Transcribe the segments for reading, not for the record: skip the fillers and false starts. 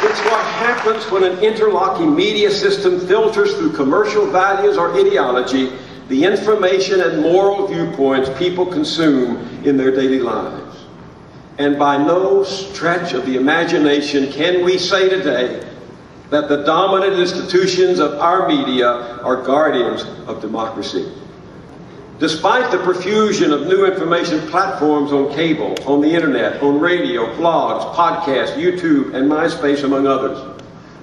It's what happens when an interlocking media system filters through commercial values or ideology the information and moral viewpoints people consume in their daily lives. And by no stretch of the imagination can we say today that the dominant institutions of our media are guardians of democracy. Despite the profusion of new information platforms on cable, on the internet, on radio, blogs, podcasts, YouTube, and MySpace, among others,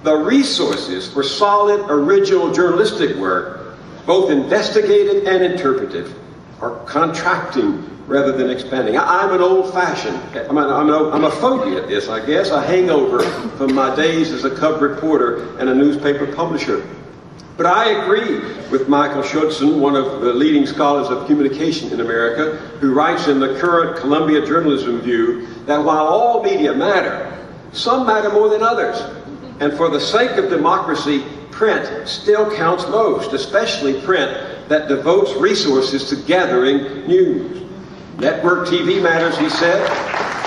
the resources for solid, original journalistic work, both investigative and interpretive, are contracting rather than expanding. I'm an old-fashioned, I'm a phobia at this, I guess, a hangover from my days as a cub reporter and a newspaper publisher. But I agree with Michael Schudson, one of the leading scholars of communication in America, who writes in the current Columbia Journalism Review that while all media matter, some matter more than others. And for the sake of democracy, print still counts most, especially print that devotes resources to gathering news. Network TV matters, he said.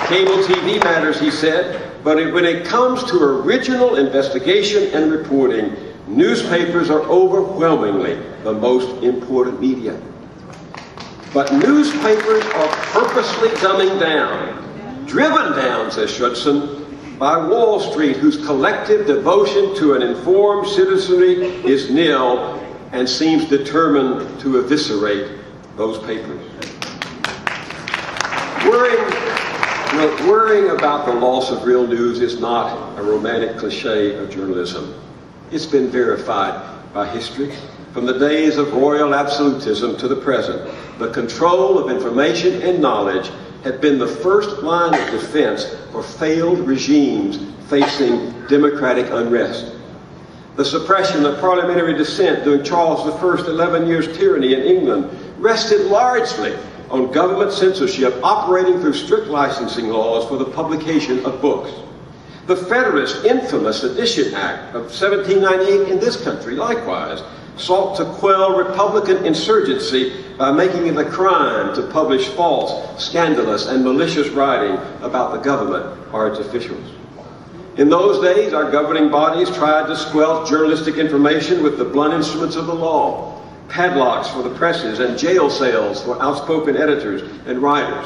Cable TV matters, he said. But when it comes to original investigation and reporting, newspapers are overwhelmingly the most important media. But newspapers are purposely dumbing down, driven down, says Schudson, by Wall Street, whose collective devotion to an informed citizenry is nil and seems determined to eviscerate those papers. Worrying about the loss of real news is not a romantic cliche of journalism. It's been verified by history. From the days of royal absolutism to the present, the control of information and knowledge had been the first line of defense for failed regimes facing democratic unrest. The suppression of parliamentary dissent during Charles I's 11 years tyranny in England rested largely on government censorship operating through strict licensing laws for the publication of books. The Federalist infamous Sedition Act of 1798 in this country, likewise, sought to quell Republican insurgency by making it a crime to publish false, scandalous, and malicious writing about the government or its officials. In those days, our governing bodies tried to squelch journalistic information with the blunt instruments of the law, padlocks for the presses and jail cells for outspoken editors and writers.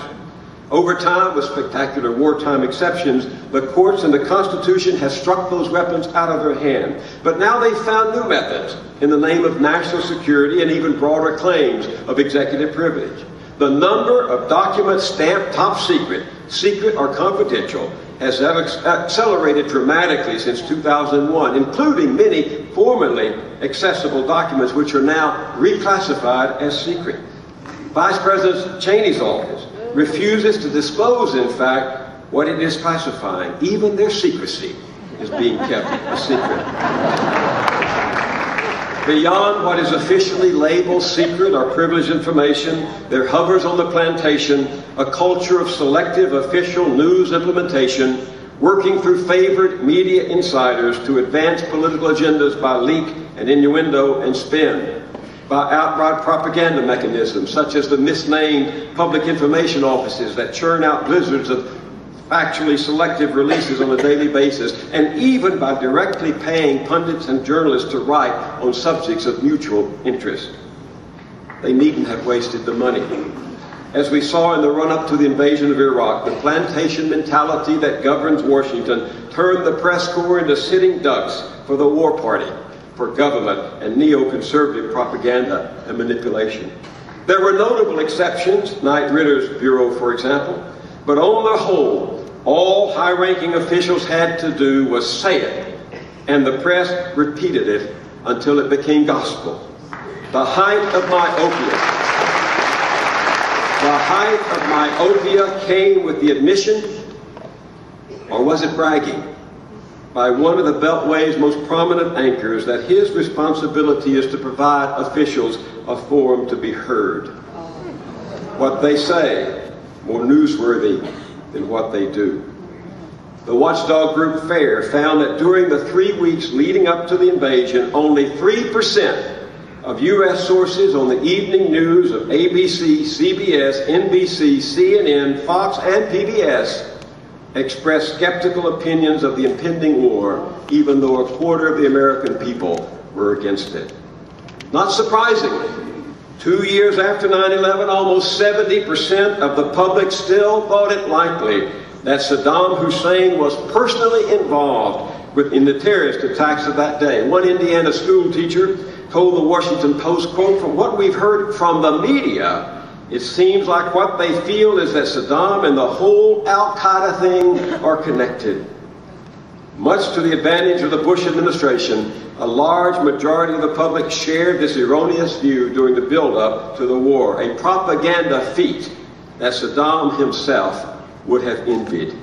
Over time, with spectacular wartime exceptions, the courts and the Constitution have struck those weapons out of their hand. But now they've found new methods in the name of national security and even broader claims of executive privilege. The number of documents stamped top secret, secret or confidential, has accelerated dramatically since 2001, including many formerly accessible documents which are now reclassified as secret. Vice President Cheney's office refuses to disclose, in fact, what it is classifying. Even their secrecy is being kept a secret. Beyond what is officially labeled secret or privileged information, there hovers on the plantation a culture of selective official news implementation, working through favored media insiders to advance political agendas by leak and innuendo and spin, by outright propaganda mechanisms such as the misnamed public information offices that churn out blizzards of factually selective releases on a daily basis, and even by directly paying pundits and journalists to write on subjects of mutual interest. They needn't have wasted the money. As we saw in the run-up to the invasion of Iraq, the plantation mentality that governs Washington turned the press corps into sitting ducks for the war party, for government and neoconservative propaganda and manipulation. There were notable exceptions, Knight Ritter's Bureau, for example, but on the whole, all high-ranking officials had to do was say it, and the press repeated it until it became gospel. The height of myopia came with the admission, or was it bragging, by one of the Beltway's most prominent anchors that his responsibility is to provide officials a forum to be heard. What they say, more newsworthy than what they do. The watchdog group FAIR found that during the 3 weeks leading up to the invasion, only 3% of U.S. sources on the evening news of ABC, CBS, NBC, CNN, Fox, and PBS expressed skeptical opinions of the impending war, even though a quarter of the American people were against it. Not surprisingly, 2 years after 9/11, almost 70% of the public still thought it likely that Saddam Hussein was personally involved in the terrorist attacks of that day. One Indiana school teacher told the Washington Post, quote, "From what we've heard from the media, it seems like what they feel is that Saddam and the whole Al-Qaeda thing are connected." Much to the advantage of the Bush administration, a large majority of the public shared this erroneous view during the build-up to the war, a propaganda feat that Saddam himself would have envied.